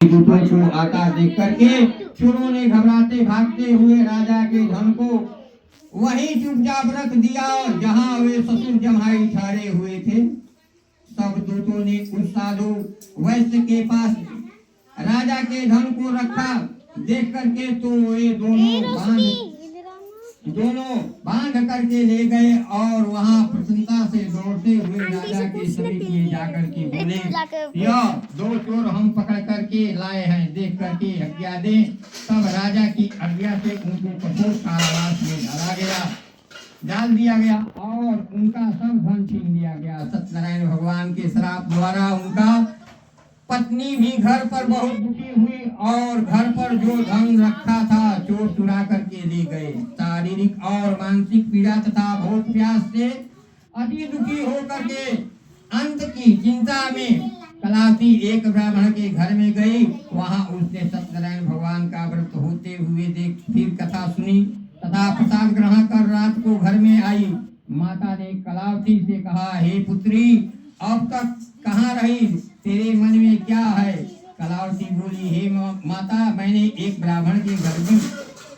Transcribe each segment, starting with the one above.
दूतों को आता देख करके चोरों ने घबराते भागते हुए राजा के धन को वहीं चुपचाप रख दिया और जहां वे ससुर जमाई ठहरे हुए थे सब दूतों ने उस साधु वैश्य के पास राजा के धन को रखा। देख करके तो वे दोनों बांध करके ले गए और वहां प्रसन्नता से दौड़ते हुए राजा के समीप में जाकर के बोले, यह दो चोर हम पकड़ करके लाए हैं, देख करके आज्ञा दें। तब राजा की आज्ञा से उनको कठोर कारावास में डाल दिया गया और उनका सब धन छीन लिया गया। सत्यनारायण भगवान के श्राप द्वारा उनका पत्नी भी घर पर बहुत दुखी हुई और घर पर जो धन रखा था चोर चुरा करके ले गए। शारीरिक और मानसिक पीड़ा तथा भूख प्यास से अति दुखी होकर के अंत की चिंता में कलावती एक ब्राह्मण के घर में गई। वहां उसने सत्यनारायण भगवान का व्रत होते हुए देख फिर कथा सुनी तथा प्रसाद ग्रहण कर रात को घर में आई। माता ने कलावती से कहा, हे पुत्री, अब तक कहाँ रही, तेरे मन में क्या है? कलावती बोली, हे माता, मैंने एक ब्राह्मण के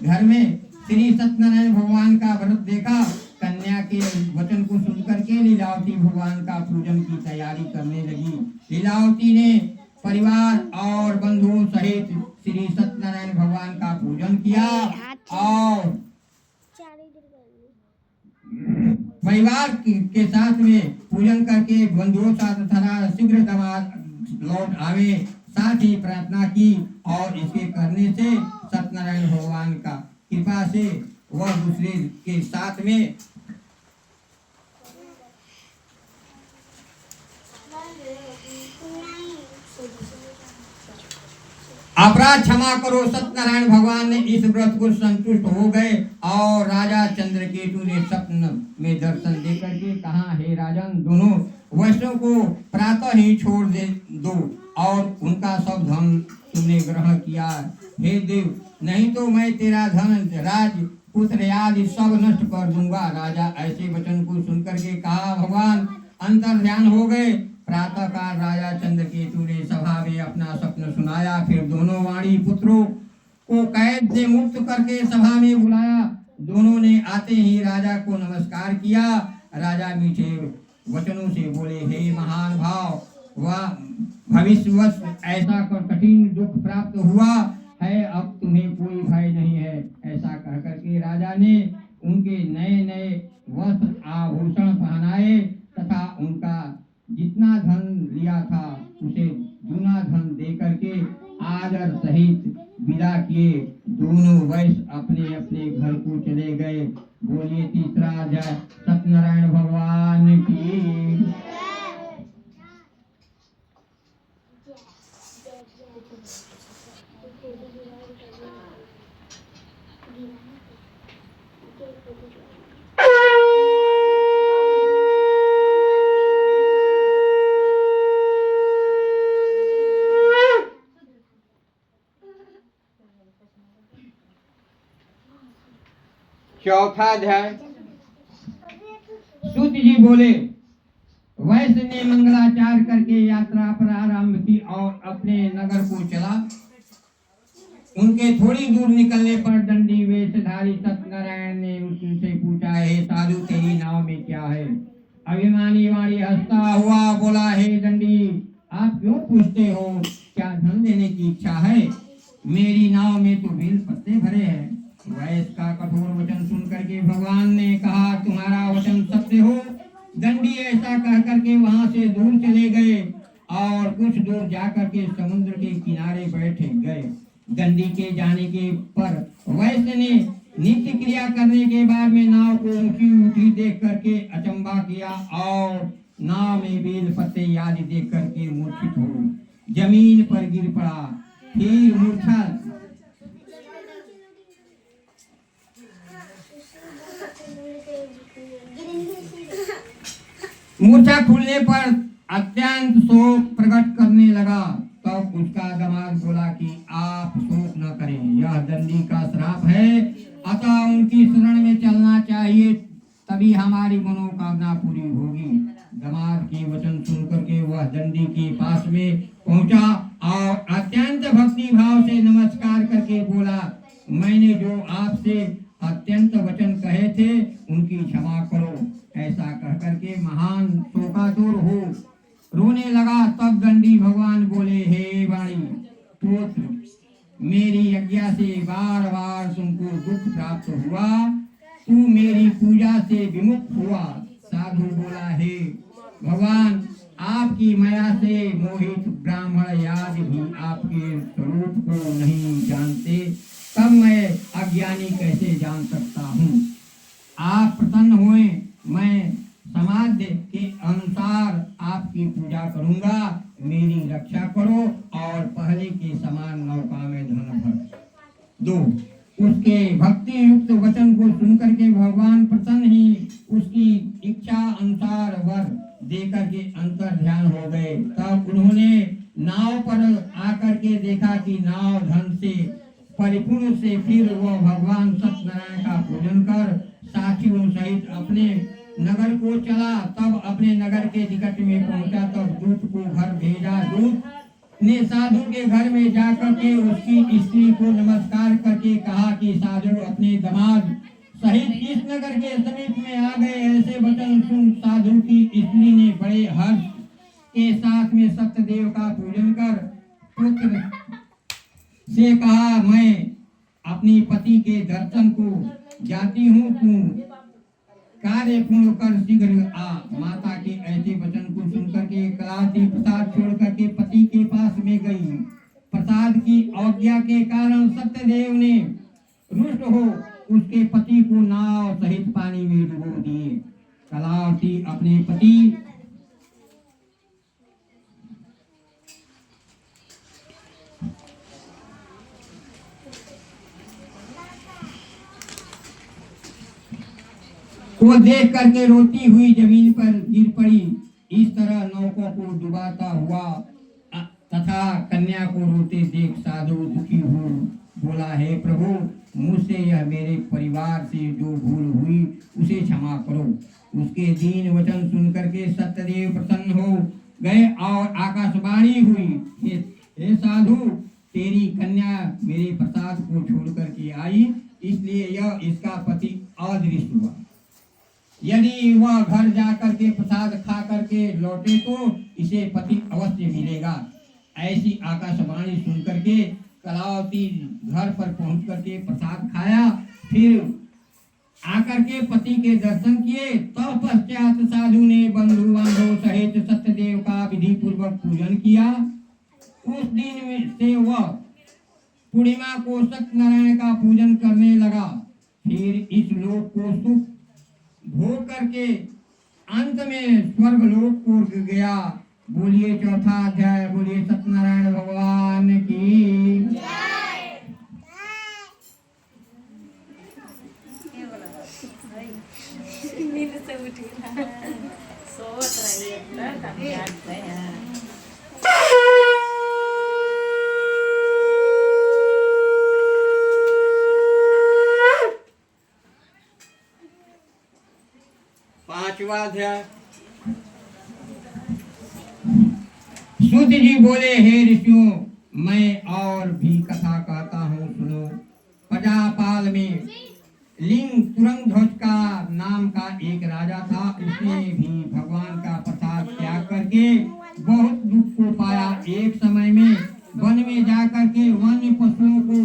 घर में श्री सत्यनारायण भगवान का व्रत देखा। कन्या के वचन को सुनकर के लीलावती भगवान का पूजन की तैयारी करने लगी। लीलावती ने परिवार और बंधुओं सहित श्री सत्यनारायण भगवान का पूजन किया और परिवार के साथ में पूजन करके बंधुओं साथ तथा शीघ्र दामाद लौट आवे साथ ही प्रार्थना की और इसके करने से सत्यनारायण भगवान का कृपा से वह दूसरे के साथ में अपराध क्षमा करो। सत्यनारायण भगवान ने इस व्रत को संतुष्ट हो गए और राजा चंद्रकेतु ने स्वप्न में दर्शन देकर के कहा, हे राजन, दोनों वैश्यों को प्रातः ही छोड़ दो और उनका सब धन तुमने ग्रहण किया। हे देव, नहीं तो मैं तेरा धन राज पुत्र आदि सब नष्ट कर दूंगा। राजा ऐसे वचन को सुनकर के कहा, भगवान अंतर ध्यान हो गए। प्रातः काल राजा चंद्रकेतु ने सभा में अपना स्वप्न सुनाया। फिर दोनों वाणी पुत्रों को कैद से मुक्त करके सभा में बुलाया। दोनों ने आते ही राजा को नमस्कार किया। राजा मीठे वचनों से बोले, हे महान भाव, वह भविष्यवश ऐसा कठिन दुख प्राप्त हुआ है, अब तुम्हें कोई भय नहीं है। ऐसा कह करके राजा ने उनके नए नए वस्त्र आभूषण पहनाए तथा उनका जितना धन लिया था उसे दूना धन दे करके आदर सहित विदा किए। दोनों वैश्य अपने अपने घर को चले गए। बोलिए तीसरा अध्याय सत्यनारायण भगवान की। चौथा अध्याय। सूत जी बोले, वैश्य ने मंगलाचार करके यात्रा प्रारंभ की और अपने नगर को चला। उनके थोड़ी दूर निकलने पर दंडी वेशधारी सत्यनारायण ने उनसे पूछा, हे साधु, तेरी नाव में क्या है? अभिमानी वाणी हंसता हुआ बोला, हे दंडी, आप क्यों पूछते हो? क्या धन देने की इच्छा है? मेरी नाव में तो बेल पत्ते भरे हैं। वैश्य का कठोर वचन सुनकर के भगवान ने कहा, तुम्हारा वचन सत्य हो। दंडी ऐसा कह करके वहां से दूर चले गए और कुछ दूर जाकर के समुद्र के किनारे बैठ गए। दंडी के जाने के पर वैश्य ने नित्य क्रिया करने के बाद में नाव को ऊंची ऊंची देख करके अचंबा किया और नाव में बेल पत्ते आदि देख करके मूर्छित हो जमीन पर गिर पड़ा। फिर मूर्छा खुलने पर अत्यंत शोक प्रकट करने लगा। तब उसका दामाद बोला कि आप शोक न करें, यह दंडी का श्राप है, अतः उनकी शरण में चलना चाहिए, तभी हमारी मनोकामना पूरी होगी। दामाद के वचन सुनकर के वह दंडी के पास में पहुंचा और अत्यंत पुत्र, मेरी आज्ञा से बार बार तुमको दुख प्राप्त हुआ, तू मेरी पूजा से विमुख हुआ। साधु बोला, हे भगवान, आपकी माया से मोहित ब्राह्मण आदि भी आपके स्वरूप को नहीं जानते, तब मैं अज्ञानी कैसे जान सकता हूँ। आप प्रसन्न हुए, मैं समाज के अनुसार आपकी पूजा करूंगा, मेरी रक्षा करो और पहले के समान नौका में धन भर दो। उसके भक्ति युक्त वचन को सुनकर के भगवान प्रसन्न ही उसकी इच्छा अनुसार वर देकर के अंतर ध्यान हो गए। तब उन्होंने नाव पर आकर के देखा कि नाव धन से परिपूर्ण से फिर वो भगवान सत्यनारायण का पूजन कर साथियों सहित अपने नगर को चला। तब अपने नगर के निकट में पहुंचा, तब दूत को घर भेजा। दूत ने साधु के घर में जाकर के उसकी स्त्री को नमस्कार करके कहा कि साधु अपने दामाद सहित इस नगर के समीप में आ गए। ऐसे वचन सुन साधु की स्त्री ने बड़े हर्ष के साथ में सत्यदेव का पूजन कर पुत्र से कहा, मैं अपनी पति के दर्शन को जाती हूँ, तू कार्य पूर्ण कर शीघ्र आ। माता के ऐसे वचन को सुनकर के कलावती प्रसाद छोड़ करके पति के पास में गई। प्रसाद की आज्ञा के कारण सत्यदेव ने रुष्ट हो उसके पति को नाव सहित पानी में डुबो दिए। कलावती अपने पति को देख करके रोती हुई जमीन पर गिर पड़ी। इस तरह नौकों को डुबाता हुआ तथा कन्या को रोते देख साधु दुखी हो बोला, हे प्रभु, मुझसे यह मेरे परिवार से जो भूल हुई उसे क्षमा करो। उसके दीन वचन सुनकर के सत्यदेव प्रसन्न हो गए और आकाशवाणी हुई, हे साधु, तेरी कन्या मेरे प्रसाद को छोड़ करके आई, इसलिए यह इसका पति अदृश्य हुआ। यदि वह घर जाकर के प्रसाद खा करके लौटे तो इसे पति अवश्य मिलेगा। ऐसी आकाशवाणी सुन करके कलावती घर पर पहुंच करके प्रसाद खाया, फिर आकर के पति के दर्शन किए। तब पश्चात साधु ने बंधु बांधव सहित सत्यदेव का विधि पूर्वक पूजन किया। उस दिन में से वह पूर्णिमा को सत्यनारायण का पूजन करने लगा। फिर इस लोक को सुख भोग करके अंत में स्वर्ग लोक को गया। बोलिए चौथा अध्याय, बोलिए सत्यनारायण भगवान की जय। नींद से उठी सोच रही है। पांचवा अध्याय। सूत जी बोले, हे ऋषियों, मैं और भी कथा कहता हूँ, सुनो। प्रजापाल में लिंग तुरंगध्वज का नाम का एक राजा था। उसने भी भगवान का प्रसाद त्याग करके बहुत दुख को पाया। एक समय में वन में जाकर के वन्य पशुओं को